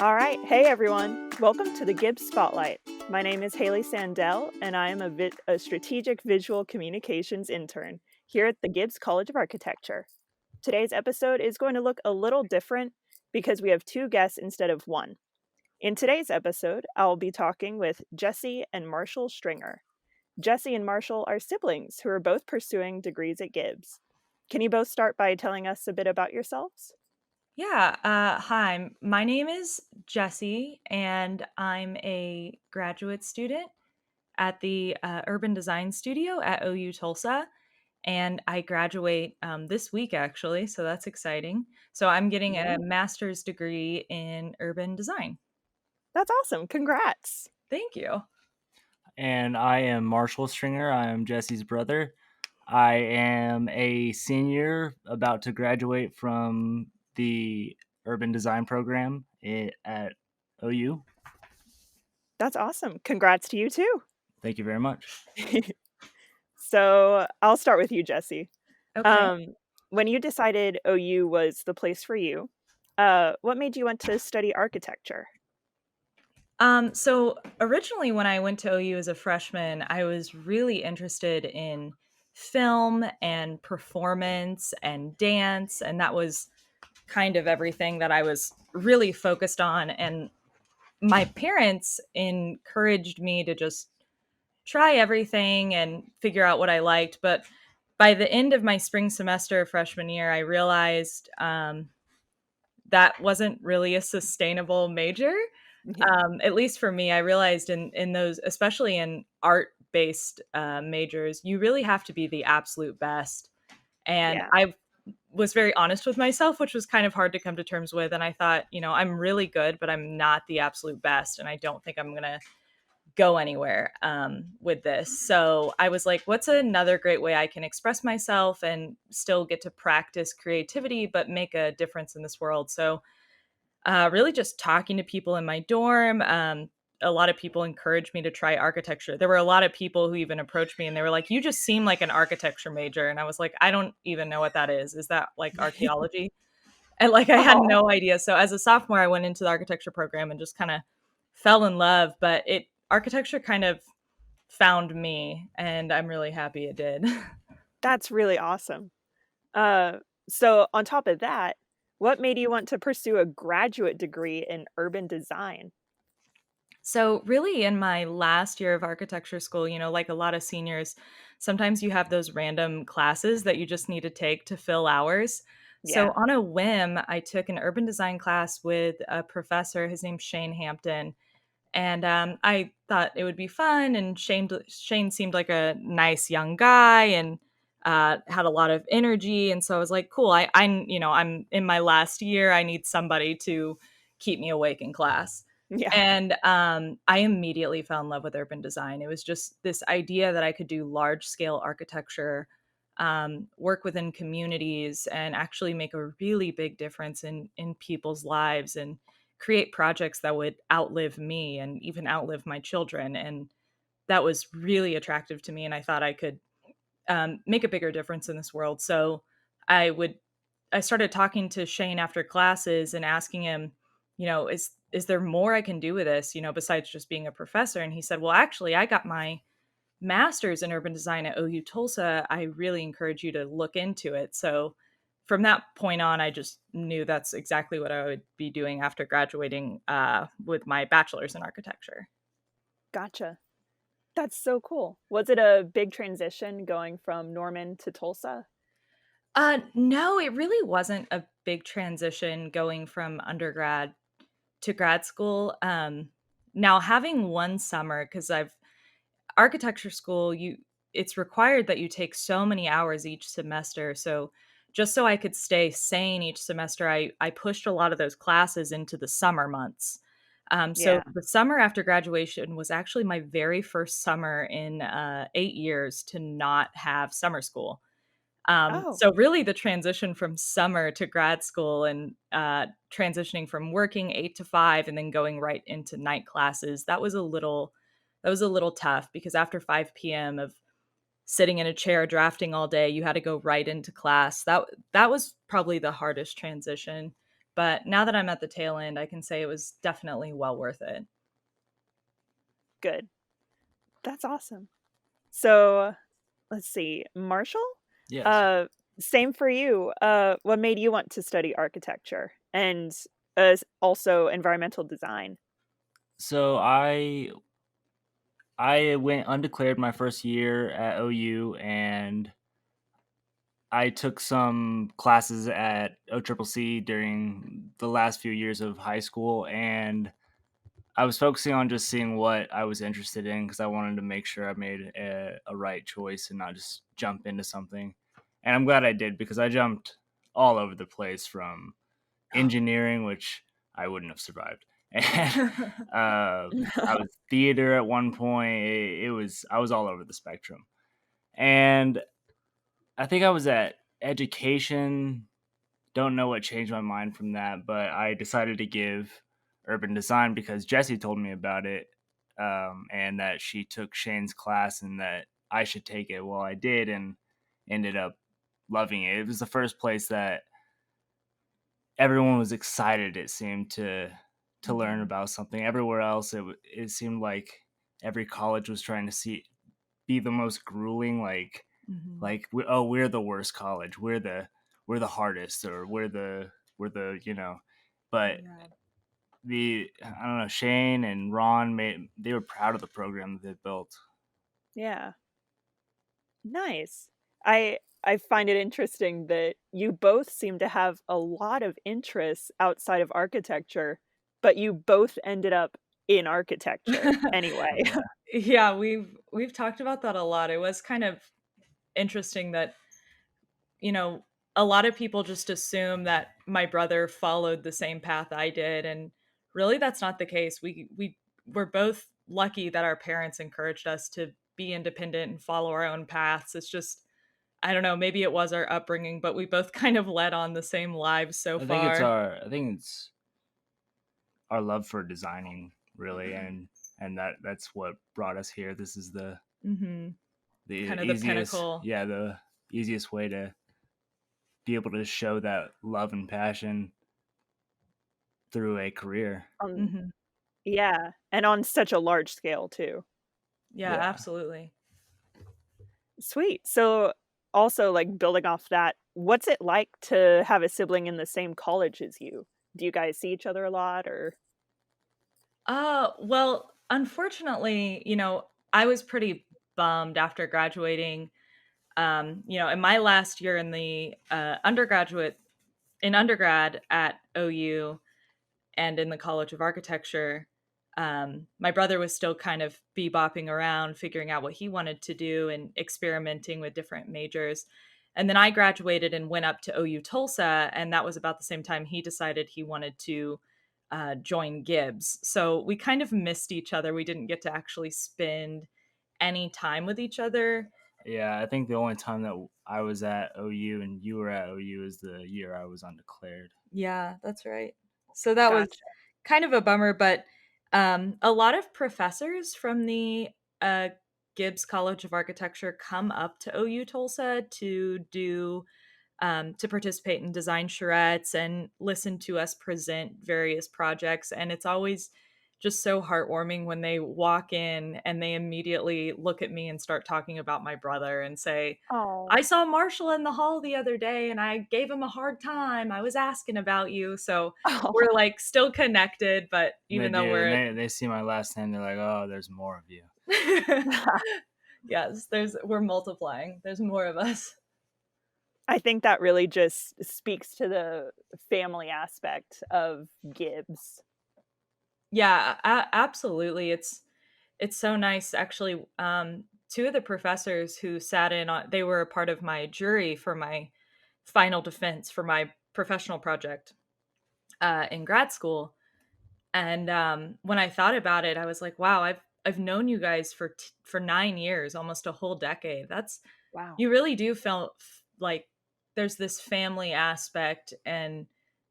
All right. Hey, everyone. Welcome to the Gibbs Spotlight. My name is Haley Sandell, and I am a strategic visual communications intern here at the Gibbs College of Architecture. Today's episode is going to look a little different because we have two guests instead of one. In today's episode, I'll be talking with Jessi and Marshall Stringer. Jessi and Marshall are siblings who are both pursuing degrees at Gibbs. Can you both start by telling us a bit about yourselves? Hi, my name is Jessi, and I'm a graduate student at the Urban Design Studio at OU Tulsa. And I graduate this week, actually, so that's exciting. So I'm getting a Yeah. master's degree in urban design. That's awesome. Congrats. Thank you. And I am Marshall Stringer. I am Jesse's brother. I am a senior about to graduate from the urban design program at OU. That's awesome. Congrats to you too. Thank you very much. So I'll start with you, Jessi. Okay. Um, when you decided OU was the place for you, what made you want to study architecture? So originally when I went to OU as a freshman, I was really interested in film and performance and dance, and that was kind of everything that I was really focused on. And my parents encouraged me to just try everything and figure out what I liked. But by the end of my spring semester freshman year, I realized that wasn't really a sustainable major. Yeah. At least for me, I realized in those, especially in art-based, majors, you really have to be the absolute best, and Yeah. I was very honest with myself, which was kind of hard to come to terms with, and I thought, I'm really good, but I'm not the absolute best, and I don't think I'm gonna go anywhere, with this. So I was like, what's another great way I can express myself and still get to practice creativity, but make a difference in this world? So really just talking to people in my dorm. A lot of people encouraged me to try architecture. There were a lot of people who even approached me and they were like, "You just seem like an architecture major." And I was like, "I don't even know what that is. Is that like archaeology?" And like I had Oh, no idea. So as a sophomore, I went into the architecture program and just kind of fell in love, but it architecture kind of found me and I'm really happy it did. that's really awesome. Uh, so on top of that, what made you want to pursue a graduate degree in urban design? So, really, in my last year of architecture school, like a lot of seniors, sometimes you have those random classes that you just need to take to fill hours. So, Yeah. on a whim, I took an urban design class with a professor. His name's Shane Hampton. And I thought it would be fun. And Shane seemed like a nice young guy and had a lot of energy. And so I was like, cool. I'm in my last year. I need somebody to keep me awake in class. Yeah. And I immediately fell in love with urban design. It was just this idea that I could do large scale architecture, work within communities, and actually make a really big difference in people's lives and create projects that would outlive me and even outlive my children. And that was really attractive to me. And I thought I could make a bigger difference in this world. So I would I started talking to Shane after classes and asking him, is there more I can do with this, besides just being a professor? And he said, well, actually, I got my master's in urban design at OU Tulsa. I really encourage you to look into it. So from that point on, I just knew that's exactly what I would be doing after graduating with my bachelor's in architecture. Gotcha. That's so cool. Was it a big transition going from Norman to Tulsa? No, it really wasn't a big transition going from undergrad to grad school. Now having one summer, because I've architecture school, it's required that you take so many hours each semester. So just so I could stay sane each semester, I pushed a lot of those classes into the summer months. So Yeah. the summer after graduation was actually my very first summer in 8 years to not have summer school. Oh, So really the transition from summer to grad school and transitioning from working 8 to 5 and then going right into night classes, that was a little tough because after 5 p.m. of sitting in a chair drafting all day, you had to go right into class. That was probably the hardest transition. But now that I'm at the tail end, I can say it was definitely well worth it. Good. That's awesome. So, let's see, Marshall? Yes. Uh, Same for you. What made you want to study architecture and also environmental design? So I went undeclared my first year at OU, and I took some classes at OCCC during the last few years of high school, and I was focusing on just seeing what I was interested in because I wanted to make sure I made a right choice and not just jump into something. And I'm glad I did because I jumped all over the place from engineering, which I wouldn't have survived. And I was theater at one point. I was all over the spectrum. And I think I was at education. Don't know what changed my mind from that, but I decided to give urban design because Jessi told me about it, and that she took Shane's class and that I should take it. Well, I did and ended up loving it. It was the first place that everyone was excited. It seemed to learn Mhm. about something. Everywhere else, it seemed like every college was trying to be the most grueling. Mhm. We're the worst college. We're the hardest, or we're the But Yeah. the I don't know. Shane and Ron they were proud of the program that they built. Yeah. Nice. I find it interesting that you both seem to have a lot of interests outside of architecture, but you both ended up in architecture anyway. Yeah, Yeah, we've talked about that a lot. It was kind of interesting that, you know, a lot of people just assume that my brother followed the same path I did, and really that's not the case. We were both lucky that our parents encouraged us to be independent and follow our own paths. It's just I don't know, maybe it was our upbringing, but we both kind of led on the same lives so far. I think it's our love for designing really, and that's what brought us here. This is Mhm. the Kind of the easiest, pinnacle. yeah, the easiest way to be able to show that love and passion through a career. Um, Mhm. yeah, and on such a large scale too. Yeah, Yeah. absolutely. Sweet. So also like building off that, what's it like to have a sibling in the same college as you? Do you guys see each other a lot or Well, unfortunately, I was pretty bummed after graduating. In my last year in the undergrad at OU and in the College of Architecture, my brother was still kind of bebopping around, figuring out what he wanted to do and experimenting with different majors. And then I graduated and went up to OU Tulsa, and that was about the same time he decided he wanted to join Gibbs. So we kind of missed each other. We didn't get to actually spend any time with each other. Yeah, I think the only time that I was at OU and you were at OU is the year I was undeclared. Yeah, that's right. So that was gotcha. kind of a bummer, but a lot of professors from the uh, Gibbs College of Architecture come up to OU Tulsa to participate in design charrettes and listen to us present various projects. And it's always just so heartwarming when they walk in and they immediately look at me and start talking about my brother and say, Oh. I saw Marshall in the hall the other day and I gave him a hard time. I was asking about you. So we're Oh. like still connected, but They even though do, and we're they see my last name. They're like, "Oh, there's more of you." yes, we're multiplying. There's more of us. I think that really just speaks to the family aspect of Gibbs. Yeah, absolutely. It's so nice actually. Two of the professors who sat in on they were a part of my jury for my final defense for my professional project in grad school. And when I thought about it, I was like, wow, I've known you guys for 9 years, almost a whole decade. That's Wow. you really do feel like there's this family aspect and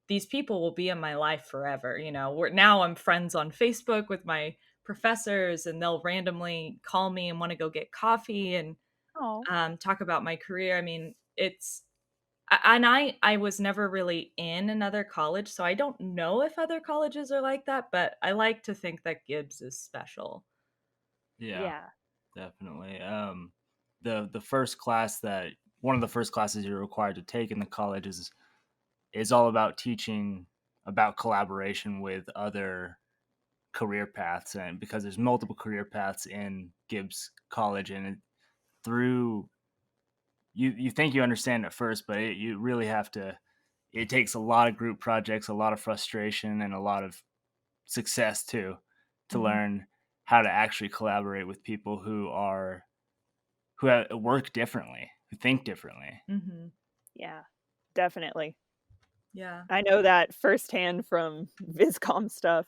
these people will be in my life forever. Now I'm friends on Facebook with my professors and they'll randomly call me and want to go get coffee and Oh. talk about my career. I mean, I was never really in another college, so I don't know if other colleges are like that, but I like to think that Gibbs is special. Yeah, Yeah. definitely. The first class that one of the first classes you're required to take in the college is all about teaching about collaboration with other career paths, and because there's multiple career paths in Gibbs College, and through you think you understand at first, but you really have to. It takes a lot of group projects, a lot of frustration, and a lot of success too, to Mhm. learn how to actually collaborate with people who work differently, who think differently. Mhm. Yeah. Definitely. Yeah. I know that firsthand from Viscom stuff.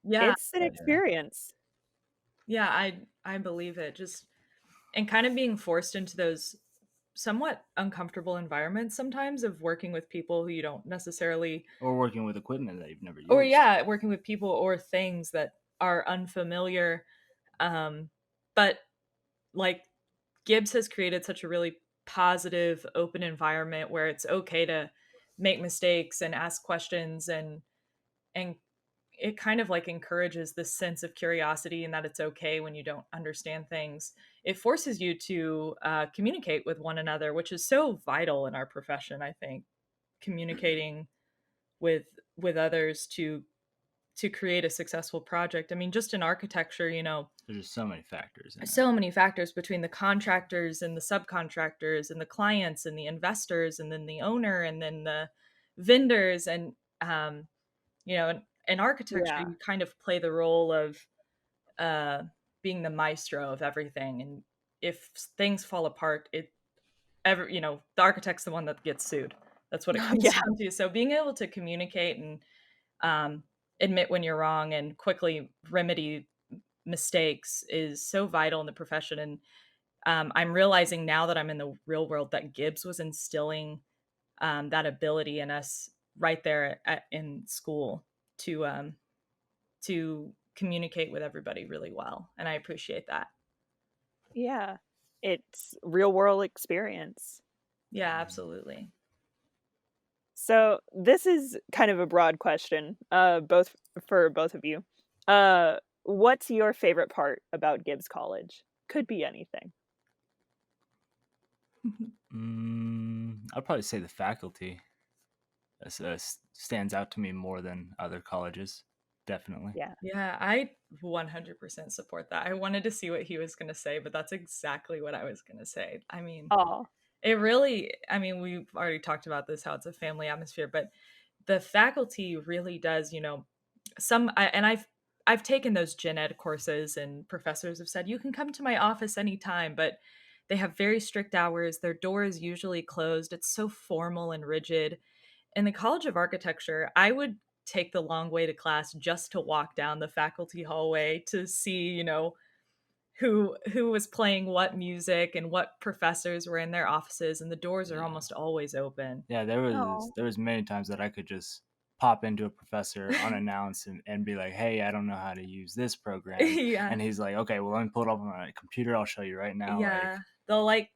Yeah. It's an Oh yeah, experience. Yeah, I believe it. Just and kind of being forced into those somewhat uncomfortable environments sometimes of working with people who you don't necessarily or working with equipment that you've never or used. yeah, working with people or things that are unfamiliar. But like Gibbs has created such a really positive, open environment where it's okay to make mistakes and ask questions and it kind of like encourages this sense of curiosity and that it's okay when you don't understand things. It forces you to communicate with one another, which is so vital in our profession. I think communicating with others to create a successful project. I mean, just in architecture, There's just so many factors in it. so many factors between the contractors and the subcontractors and the clients and the investors and then the owner and then the vendors and in architecture Yeah. you kind of play the role of uh, being the maestro of everything, and if things fall apart, the architect's the one that gets sued. That's what it comes Yeah. down to. So being able to communicate and um, admit when you're wrong and quickly remedy mistakes is so vital in the profession. And I'm realizing now that I'm in the real world that Gibbs was instilling that ability in us right there in school to to communicate with everybody really well, and I appreciate that. Yeah. It's real world experience. Yeah, absolutely. So this is kind of a broad question, both for both of you. What's your favorite part about Gibbs College? Could be anything. I'd probably say the faculty stands out to me more than other colleges. Definitely. Yeah. Yeah, I 100% support that. I wanted to see what he was going to say, but that's exactly what I was going to say. I mean, Oh, we've already talked about this, how it's a family atmosphere, but the faculty really does, and I've taken those gen ed courses and professors have said, you can come to my office anytime, but they have very strict hours. Their door is usually closed. It's so formal and rigid. In the College of Architecture, I would take the long way to class just to walk down the faculty hallway to see, who was playing what music and what professors were in their offices, and the doors are Yeah. almost always open. Yeah, there was oh, there was many times that I could just pop into a professor unannounced and be like, "Hey, I don't know how to use this program," Yeah. and he's like, "Okay, well, let me pull it up on my computer. I'll show you right now." Like, Yeah. They'll like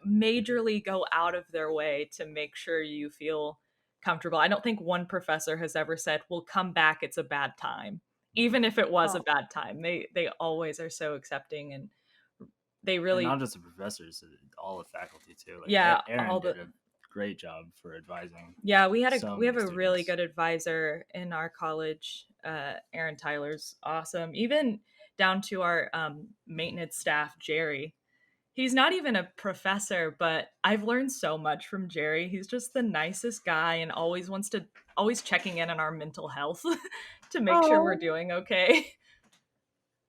majorly go out of their way to make sure you feel comfortable. I don't think one professor has ever said, "Well, come back, it's a bad time." Even if it was a oh, bad time. They always are so accepting and they and really not just the professors, all the faculty too. Like yeah, Aaron all did the a great job for advising yeah, so we have many a really students. good advisor in our college. Aaron Tyler's awesome. Even down to our maintenance staff, Jerry. He's not even a professor, but I've learned so much from Jerry. He's just the nicest guy and always checking in on our mental health to make sure we're oh, doing okay.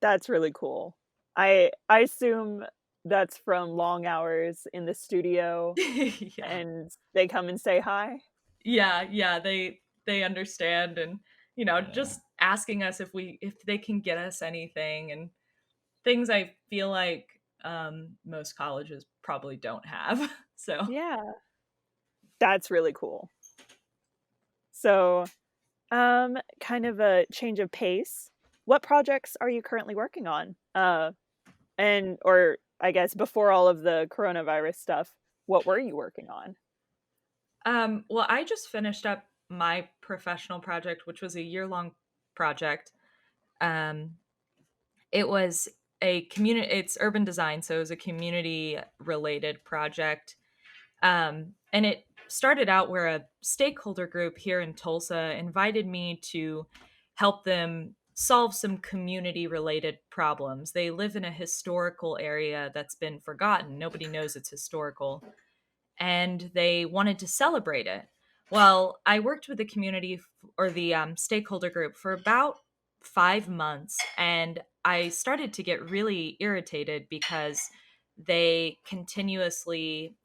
that's really cool. I assume that's from long hours in the studio Yeah. and they come and say hi. Yeah, yeah, they understand and Yeah, just asking us if they can get us anything and things I feel like most colleges probably don't have. So Yeah, that's really cool. So, kind of a change of pace. What projects are you currently working on? And or I guess before all of the coronavirus stuff, what were you working on? Well, I just finished up my professional project, which was a year-long project. Um, it was a community it's urban design, so it was a community-related project. And it started out where a stakeholder group here in Tulsa invited me to help them solve some community related problems. They live in a historical area that's been forgotten. Nobody knows it's historical, and they wanted to celebrate it. Well, I worked with the or the stakeholder group for about 5 months, and I started to get really irritated because they continuously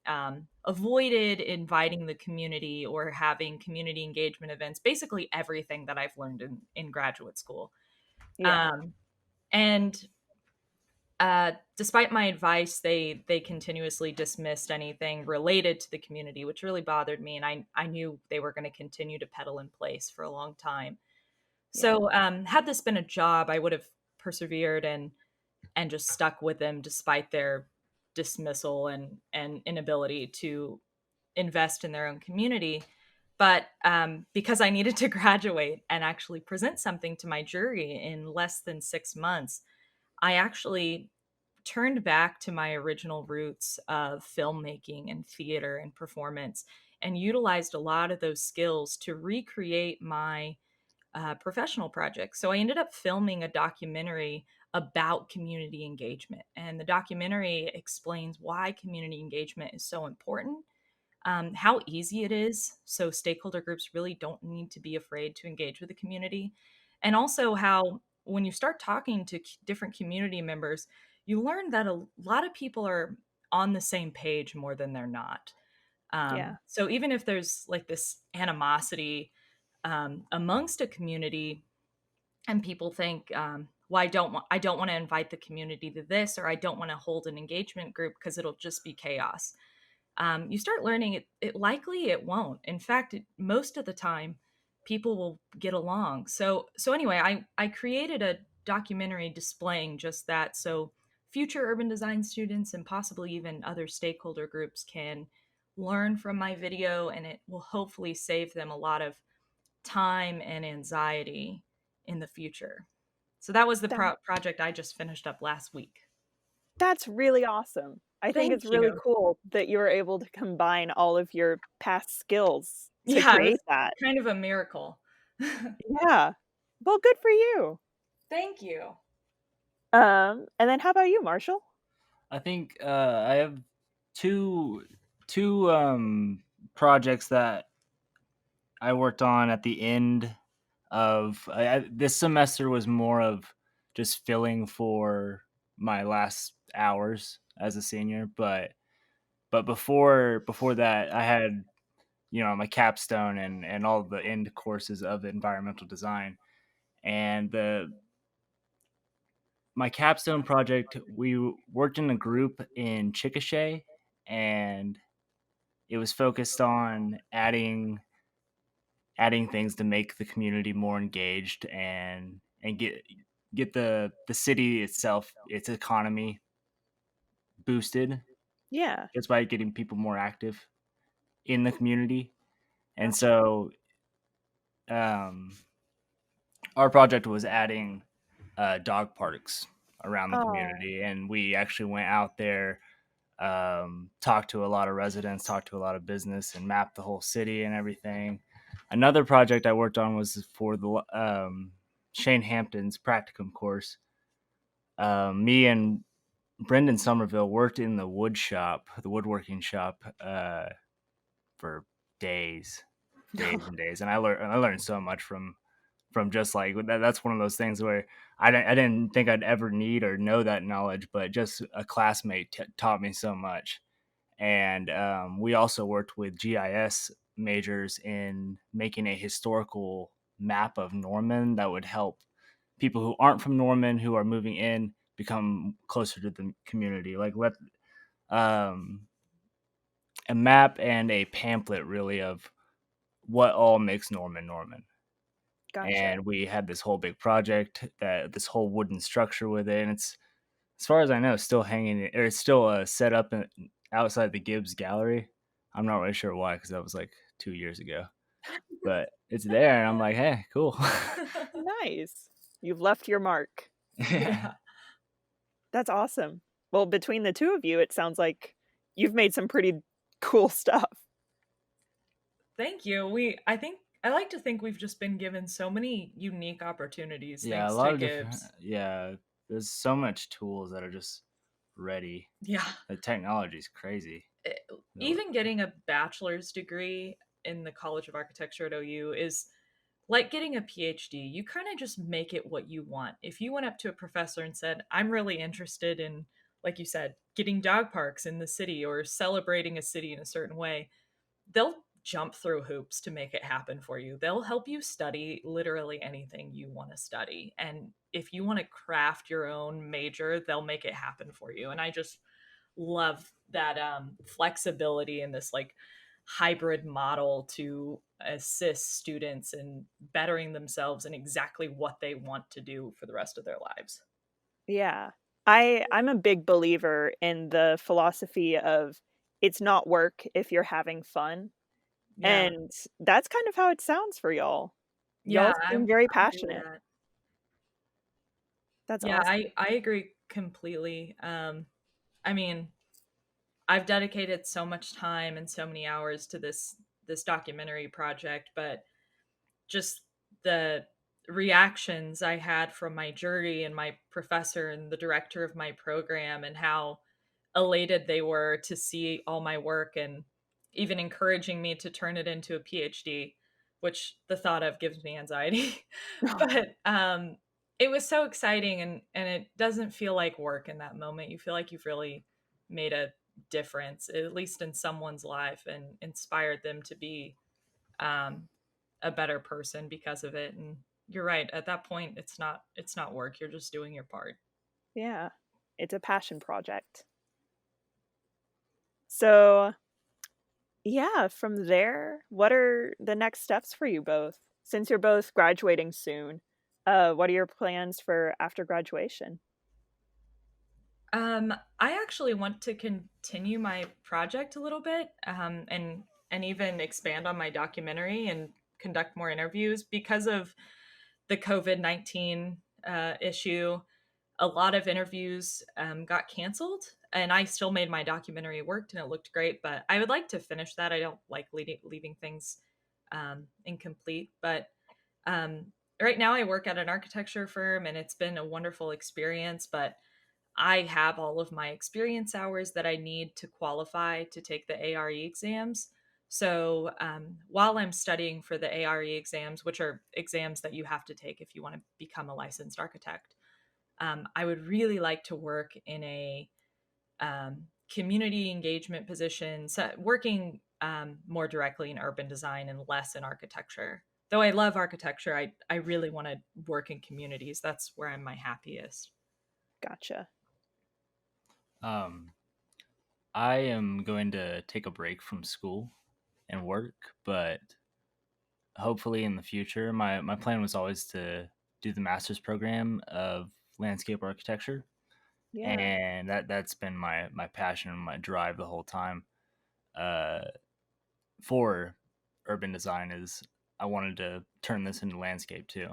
avoided inviting the community or having community engagement events, basically everything that I've learned in graduate school. Yeah. Um, and Despite my advice, they continuously dismissed anything related to the community, which really bothered me. And I knew they were going to continue to peddle in place for a long time. Yeah. So, had this been a job, I would have persevered and just stuck with them despite their dismissal and inability to invest in their own community. But because I needed to graduate and actually present something to my jury in less than 6 months, I actually turned back to my original roots of filmmaking and theater and performance and utilized a lot of those skills to recreate my professional project. So I ended up filming a documentary about community engagement. And the documentary explains why community engagement is so important, how easy it is. So stakeholder groups really don't need to be afraid to engage with the community. And also how when you start talking to different community members, you learn that a lot of people are on the same page more than they're not. Yeah. So even if there's like this animosity amongst a community, and people think, well, I don't want to invite the community to this, or I don't want to hold an engagement group because it'll just be chaos. You start learning it likely it won't. In fact, most of the time, people will get along. So anyway, I created a documentary displaying just that, so future urban design students and possibly even other stakeholder groups can learn from my video, and it will hopefully save them a lot of time and anxiety in the future. So that was the That project I just finished up last week. that's really awesome. I think Thank it's really you. cool that you were able to combine all of your past skills to Yeah, it was create that. kind of a miracle. Yeah. Well, good for you. Thank you. And then how about you, Marshall? I think I have two two projects that I worked on at the end of this semester was more of just filling for my last hours as a senior, but before that I had my capstone and all the end courses of environmental design. And the my capstone project, we worked in a group in Chickasha, and it was focused on adding things to make the community more engaged and get the city itself, its economy boosted Yeah. just by getting people more active in the community. And Gotcha. so um, our project was adding dog parks around the Oh, community, and we actually went out there, talked to a lot of residents, talked to a lot of business, and mapped the whole city and everything. Another project I worked on was for the Shane Hampton's Practicum course. Me and Brendan Somerville worked in the the woodworking shop, for days, days and days, and I learned so much from just like that's one of those things where I didn't think I'd ever need or know that knowledge, but just a classmate taught me so much. And we also worked with GIS majors in making a historical map of Norman that would help people who aren't from Norman who are moving in become closer to the community. Like let um, a map and a pamphlet really of what all makes Norman Norman. gotcha. And we had this whole big project, that this whole wooden structure with it, and it's, as far as I know, still hanging, or it's still set up outside the Gibbs gallery. I'm not really sure why, because that was like 2 years ago, but it's there, and I'm like, hey, cool. Nice. You've left your mark. Yeah. Yeah. That's awesome. Well, between the two of you, it sounds like you've made some pretty cool stuff. Thank you. I like to think we've just been given so many unique opportunities Yeah, a thanks lot to of different. Gibbs. Yeah, there's so much tools that are just ready. Yeah. The technology is crazy. Eh, No- Even getting a bachelor's degree in the College of Architecture at OU is like getting a PhD. You kind of just make it what you want. If you went up to a professor and said, I'm really interested in, like you said, getting dog parks in the city or celebrating a city in a certain way, they'll jump through hoops to make it happen for you. They'll help you study literally anything you want to study. And if you want to craft your own major, they'll make it happen for you. And I just love that flexibility in this like hybrid model to assist students in bettering themselves in exactly what they want to do for the rest of their lives. Yeah. I'm a big believer in the philosophy of it's not work if you're having fun, Yeah. and that's kind of how it sounds for y'all. Yeah, Y'all seem very I agree with passionate. that. That's Yeah, awesome. I agree completely. I mean, I've dedicated so much time and so many hours to this documentary project, but just the reactions I had from my jury and my professor and the director of my program and how elated they were to see all my work and even encouraging me to turn it into a PhD, which the thought of gives me anxiety. But it was so exciting and it doesn't feel like work in that moment. You feel like you've really made a difference, at least in someone's life, and inspired them to be um, a better person because of it. And you're right. At that point, it's not work. You're just doing your part. Yeah. It's a passion project. So, yeah, from there, what are the next steps for you both? Since you're both graduating soon, what are your plans for after graduation? I actually want to continue my project a little bit, and even expand on my documentary and conduct more interviews because of the COVID-19 issue. A lot of interviews got canceled, and I still made my documentary. It worked and it looked great, but I would like to finish that. I don't like leaving things incomplete, but um, right now I work at an architecture firm, and it's been a wonderful experience, but I have all of my experience hours that I need to qualify to take the ARE exams. So while I'm studying for the ARE exams, which are exams that you have to take if you want to become a licensed architect, I would really like to work in a community engagement position, so working more directly in urban design and less in architecture. Though I love architecture, I really want to work in communities. That's where I'm my happiest. Gotcha. Um, I am going to take a break from school and work, but hopefully in the future, my plan was always to do the master's program of landscape architecture, Yeah. and that's been my passion and my drive the whole time. Uh, for urban design is I wanted to turn this into landscape too,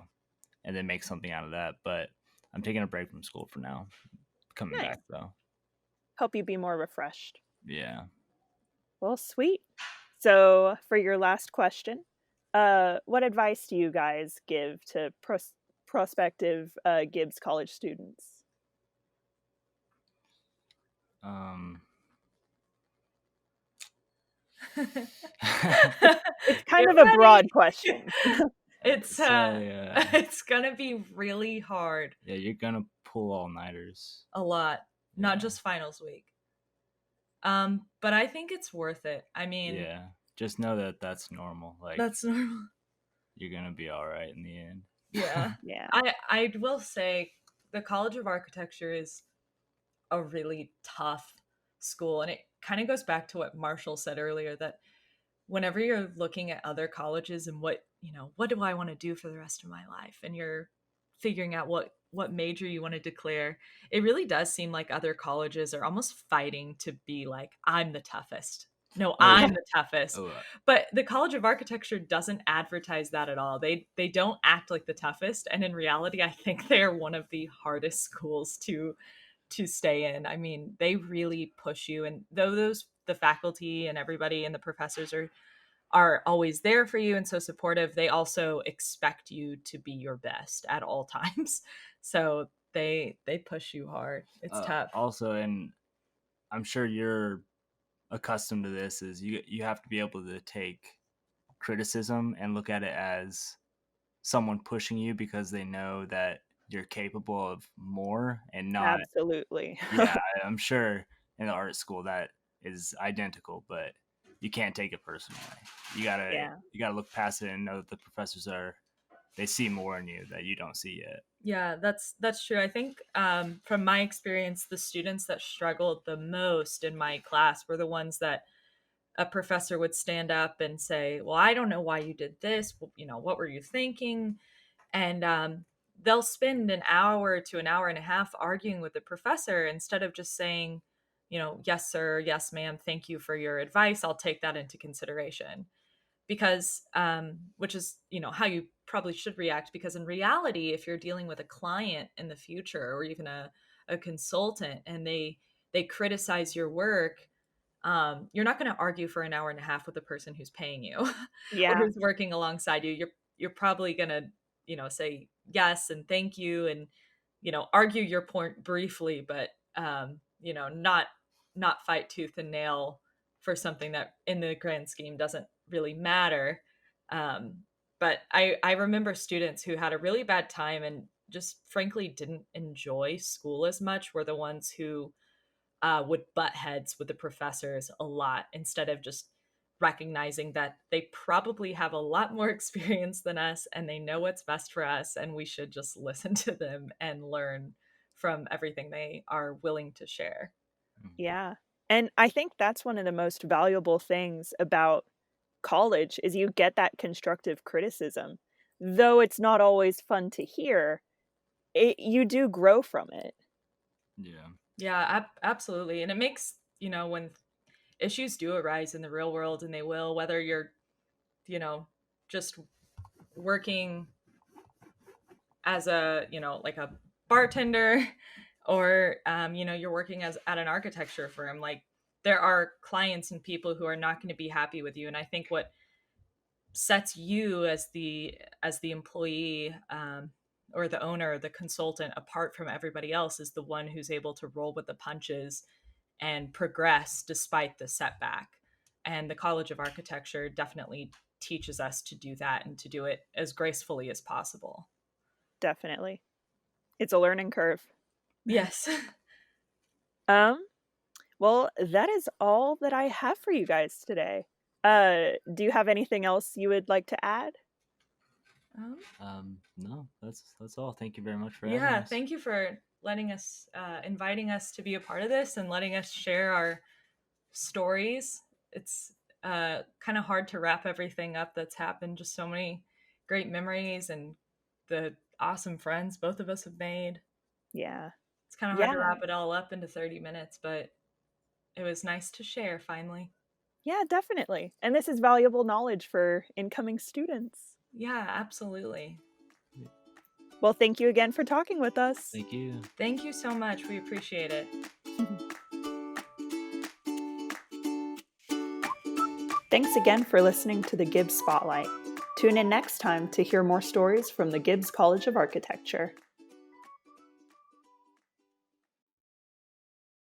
and then make something out of that. But I'm taking a break from school for now. Coming Nice. back though. Help you be more refreshed. Yeah. Well, sweet. So, for your last question, what advice do you guys give to prospective Gibbs College students? Um. It's kind Get of a ready. broad question. It's So yeah, it's gonna be really hard. yeah, you're gonna pull all nighters. A lot, not Yeah, just finals week. But I think it's worth it. I mean, yeah. Just know that that's normal. Like that's normal. you're gonna be all right in the end. Yeah. Yeah. I will say the College of Architecture is a really tough school, and it kind of goes back to what Marshall said earlier, that whenever you're looking at other colleges and what do I want to do for the rest of my life, and you're figuring out what major you want to declare, it really does seem like other colleges are almost fighting to be like, I'm the toughest. No, Oh, I'm yeah. the toughest. Oh, But the College of Architecture doesn't advertise that at all. They don't act like the toughest, and in reality, I think they're one of the hardest schools to stay in. I mean, they really push you, and though those the faculty and everybody and the professors are always there for you and so supportive, they also expect you to be your best at all times. So they push you hard. It's tough. also, and I'm sure you're accustomed to this, is you have to be able to take criticism and look at it as someone pushing you because they know that you're capable of more and not. Absolutely. Yeah, I'm sure in the art school that is identical, but you can't take it personally. You gotta Yeah. you gotta look past it and know that the professors they see more in you that you don't see yet. Yeah, that's true. I think from my experience, the students that struggled the most in my class were the ones that a professor would stand up and say, "Well, I don't know why you did this. Well, what were you thinking?" And they'll spend an hour to an hour and a half arguing with the professor instead of just saying, "Yes, sir, yes, ma'am, thank you for your advice. I'll take that into consideration." Because which is how you probably should react, because in reality, if you're dealing with a client in the future or even a consultant and they criticize your work, you're not going to argue for an hour and a half with the person who's paying you or Yeah. who's working alongside you. You're probably going to say yes and thank you, and argue your point briefly, but not fight tooth and nail for something that in the grand scheme doesn't really matter. um, but I remember students who had a really bad time and just frankly didn't enjoy school as much were the ones who would butt heads with the professors a lot instead of just recognizing that they probably have a lot more experience than us and they know what's best for us, and we should just listen to them and learn from everything they are willing to share. Yeah. And I think that's one of the most valuable things about college is you get that constructive criticism. Though it's not always fun to hear, you do grow from it. Yeah. Yeah, absolutely. And it makes, when issues do arise in the real world, and they will, whether you're, you know, just working as a like a bartender or you're working as at an architecture firm, like there are clients and people who are not going to be happy with you. And I think what sets you as the employee, or the owner, the consultant, apart from everybody else, is the one who's able to roll with the punches and progress despite the setback. And the College of Architecture definitely teaches us to do that and to do it as gracefully as possible. Definitely. It's a learning curve. Yes. Um, well, that is all that I have for you guys today. Do you have anything else you would like to add? No, that's all. Thank you very much for having Yeah, us. thank you for inviting us to be a part of this and letting us share our stories. It's kind of hard to wrap everything up that's happened. Just so many great memories and the awesome friends both of us have made. Yeah. It's kind of hard to Yeah. wrap it all up into 30 minutes, but it was nice to share finally. Yeah, definitely. And this is valuable knowledge for incoming students. Yeah, absolutely. Well, thank you again for talking with us. Thank you. Thank you so much. We appreciate it. Thanks again for listening to the Gibbs Spotlight. Tune in next time to hear more stories from the Gibbs College of Architecture.